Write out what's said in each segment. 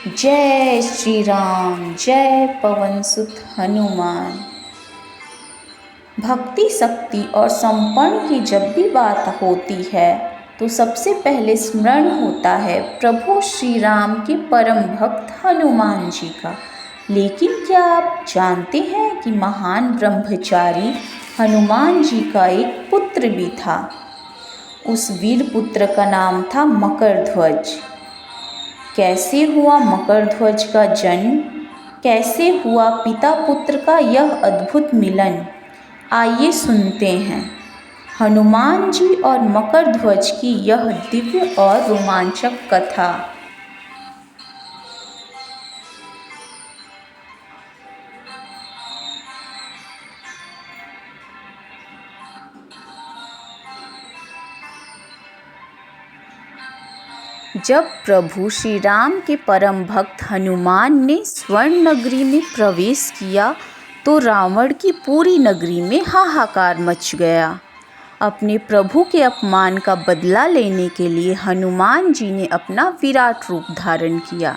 जय श्री राम, जय पवन सुत हनुमान। भक्ति, शक्ति और समर्पण की जब भी बात होती है तो सबसे पहले स्मरण होता है प्रभु श्री राम के परम भक्त हनुमान जी का। लेकिन क्या आप जानते हैं कि महान ब्रह्मचारी हनुमान जी का एक पुत्र भी था। उस वीर पुत्र का नाम था मकरध्वज। कैसे हुआ मकरध्वज का जन्म, कैसे हुआ पिता पुत्र का यह अद्भुत मिलन, आइए सुनते हैं हनुमान जी और मकरध्वज की यह दिव्य और रोमांचक कथा। जब प्रभु श्री राम के परम भक्त हनुमान ने स्वर्ण नगरी में प्रवेश किया तो रावण की पूरी नगरी में हाहाकार मच गया। अपने प्रभु के अपमान का बदला लेने के लिए हनुमान जी ने अपना विराट रूप धारण किया।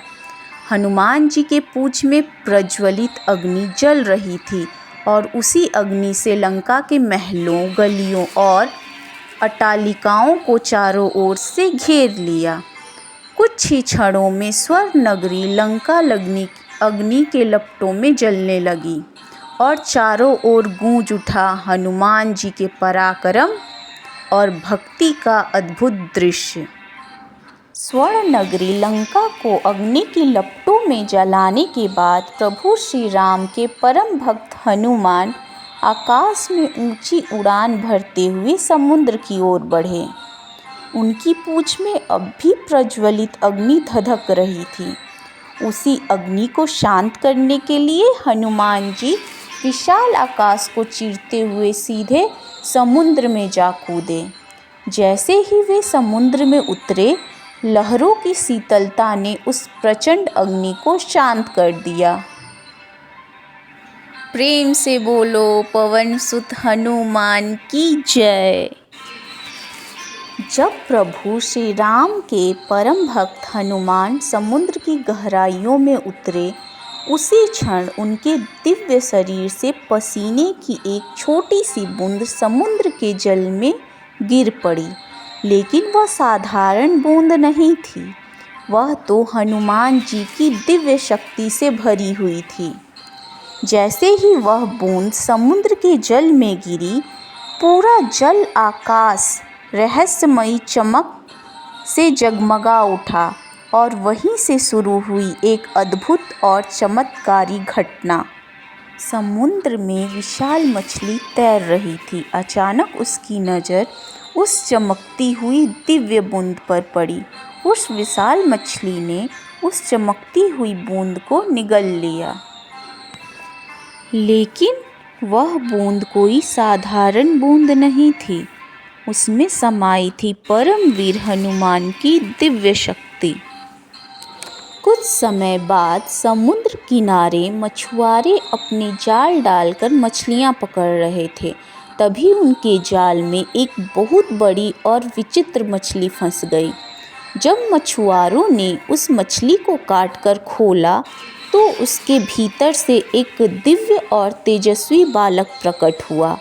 हनुमान जी के पूंछ में प्रज्वलित अग्नि जल रही थी और उसी अग्नि से लंका के महलों, गलियों और अट्टालिकाओं को चारों ओर से घेर लिया। कुछ ही क्षणों में स्वर्ण नगरी लंका अग्नि के लपटों में जलने लगी और चारों ओर गूंज उठा हनुमान जी के पराक्रम और भक्ति का अद्भुत दृश्य। स्वर्ण नगरी लंका को अग्नि की लपटों में जलाने के बाद प्रभु श्री राम के परम भक्त हनुमान आकाश में ऊंची उड़ान भरते हुए समुद्र की ओर बढ़े। उनकी पूंछ में अब भी प्रज्वलित अग्नि धधक रही थी। उसी अग्नि को शांत करने के लिए हनुमान जी विशाल आकाश को चीरते हुए सीधे समुद्र में जा कूदे। जैसे ही वे समुद्र में उतरे, लहरों की शीतलता ने उस प्रचंड अग्नि को शांत कर दिया। प्रेम से बोलो पवन सुत हनुमान की जय। जब प्रभु श्री राम के परम भक्त हनुमान समुद्र की गहराइयों में उतरे, उसी क्षण उनके दिव्य शरीर से पसीने की एक छोटी सी बूंद समुद्र के जल में गिर पड़ी। लेकिन वह साधारण बूंद नहीं थी, वह तो हनुमान जी की दिव्य शक्ति से भरी हुई थी। जैसे ही वह बूंद समुद्र के जल में गिरी, पूरा जल आकाश रहस्यमयी चमक से जगमगा उठा और वहीं से शुरू हुई एक अद्भुत और चमत्कारी घटना। समुद्र में विशाल मछली तैर रही थी। अचानक उसकी नज़र उस चमकती हुई दिव्य बूंद पर पड़ी। उस विशाल मछली ने उस चमकती हुई बूंद को निगल लिया। लेकिन वह बूंद कोई साधारण बूंद नहीं थी, उसमें समाई थी परमवीर हनुमान की दिव्य शक्ति। कुछ समय बाद समुद्र किनारे मछुआरे अपने जाल डालकर मछलियां पकड़ रहे थे। तभी उनके जाल में एक बहुत बड़ी और विचित्र मछली फंस गई। जब मछुआरों ने उस मछली को काटकर खोला तो उसके भीतर से एक दिव्य और तेजस्वी बालक प्रकट हुआ।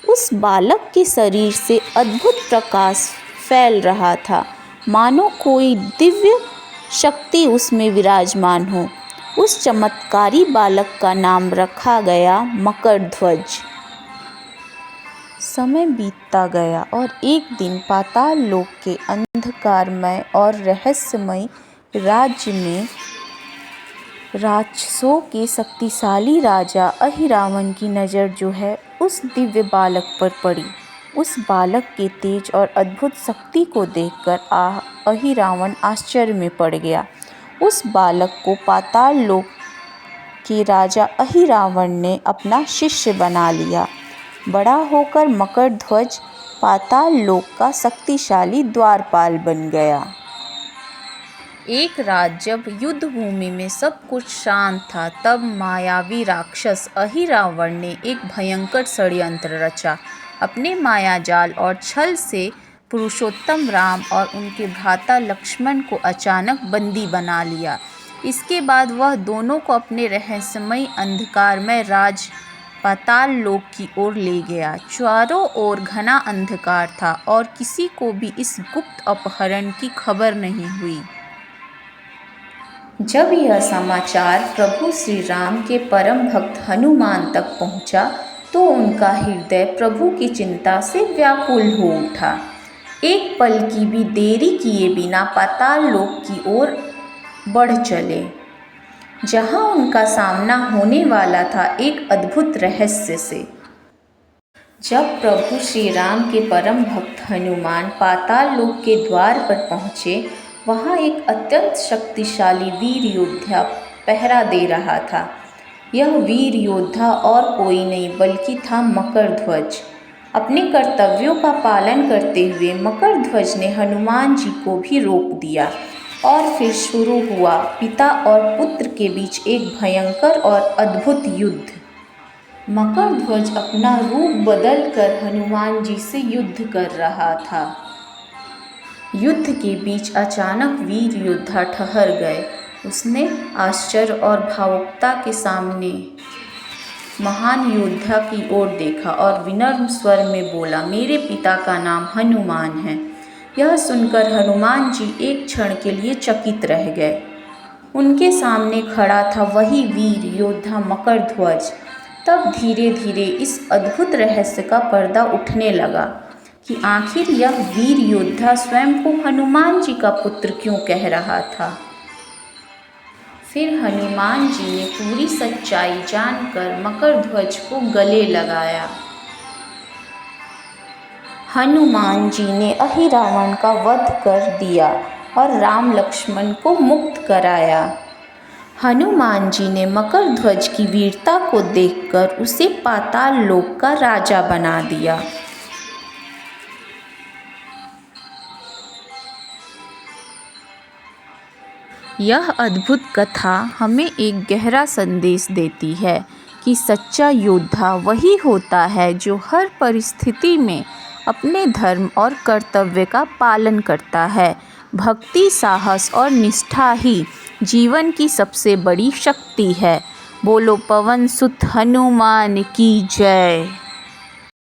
उस बालक के शरीर से अद्भुत प्रकाश फैल रहा था, मानो कोई दिव्य शक्ति उसमें विराजमान हो। उस चमत्कारी बालक का नाम रखा गया मकरध्वज। समय बीतता गया और एक दिन पाताल लोक के अंधकारमय और रहस्यमय राज्य में राक्षसों के शक्तिशाली राजा अहिरावण की नज़र जो है उस दिव्य बालक पर पड़ी। उस बालक के तेज और अद्भुत शक्ति को देखकर अहिरावण आश्चर्य में पड़ गया। उस बालक को पाताल लोक के राजा अहिरावण ने अपना शिष्य बना लिया। बड़ा होकर मकरध्वज पाताल लोक का शक्तिशाली द्वारपाल बन गया। एक रात जब युद्ध भूमि में सब कुछ शांत था, तब मायावी राक्षस अहिरावण ने एक भयंकर षड्यंत्र रचा। अपने मायाजाल और छल से पुरुषोत्तम राम और उनके भ्राता लक्ष्मण को अचानक बंदी बना लिया। इसके बाद वह दोनों को अपने रहस्यमय अंधकारमय राज पाताल लोक की ओर ले गया। चारों ओर घना अंधकार था और किसी को भी इस गुप्त अपहरण की खबर नहीं हुई। जब यह समाचार प्रभु श्री राम के परम भक्त हनुमान तक पहुंचा तो उनका हृदय प्रभु की चिंता से व्याकुल हो उठा। एक पल की भी देरी किए बिना पाताल लोक की ओर बढ़ चले, जहां उनका सामना होने वाला था एक अद्भुत रहस्य से। जब प्रभु श्री राम के परम भक्त हनुमान पाताल लोक के द्वार पर पहुँचे, वहाँ एक अत्यंत शक्तिशाली वीर योद्धा पहरा दे रहा था। यह वीर योद्धा और कोई नहीं बल्कि था मकरध्वज। अपने कर्तव्यों का पालन करते हुए मकरध्वज ने हनुमान जी को भी रोक दिया और फिर शुरू हुआ पिता और पुत्र के बीच एक भयंकर और अद्भुत युद्ध। मकरध्वज अपना रूप बदलकर हनुमान जी से युद्ध कर रहा था। युद्ध के बीच अचानक वीर योद्धा ठहर गए। उसने आश्चर्य और भावुकता के सामने महान योद्धा की ओर देखा और विनम्र स्वर में बोला, मेरे पिता का नाम हनुमान है। यह सुनकर हनुमान जी एक क्षण के लिए चकित रह गए। उनके सामने खड़ा था वही वीर योद्धा मकरध्वज। तब धीरे धीरे इस अद्भुत रहस्य का पर्दा उठने लगा कि आखिर यह वीर योद्धा स्वयं को हनुमान जी का पुत्र क्यों कह रहा था। फिर हनुमान जी ने पूरी सच्चाई जानकर मकरध्वज को गले लगाया। हनुमान जी ने अहिरावण का वध कर दिया और राम लक्ष्मण को मुक्त कराया। हनुमान जी ने मकरध्वज की वीरता को देखकर उसे पाताल लोक का राजा बना दिया। यह अद्भुत कथा हमें एक गहरा संदेश देती है कि सच्चा योद्धा वही होता है जो हर परिस्थिति में अपने धर्म और कर्तव्य का पालन करता है। भक्ति, साहस और निष्ठा ही जीवन की सबसे बड़ी शक्ति है। बोलो पवन सुत हनुमान की जय।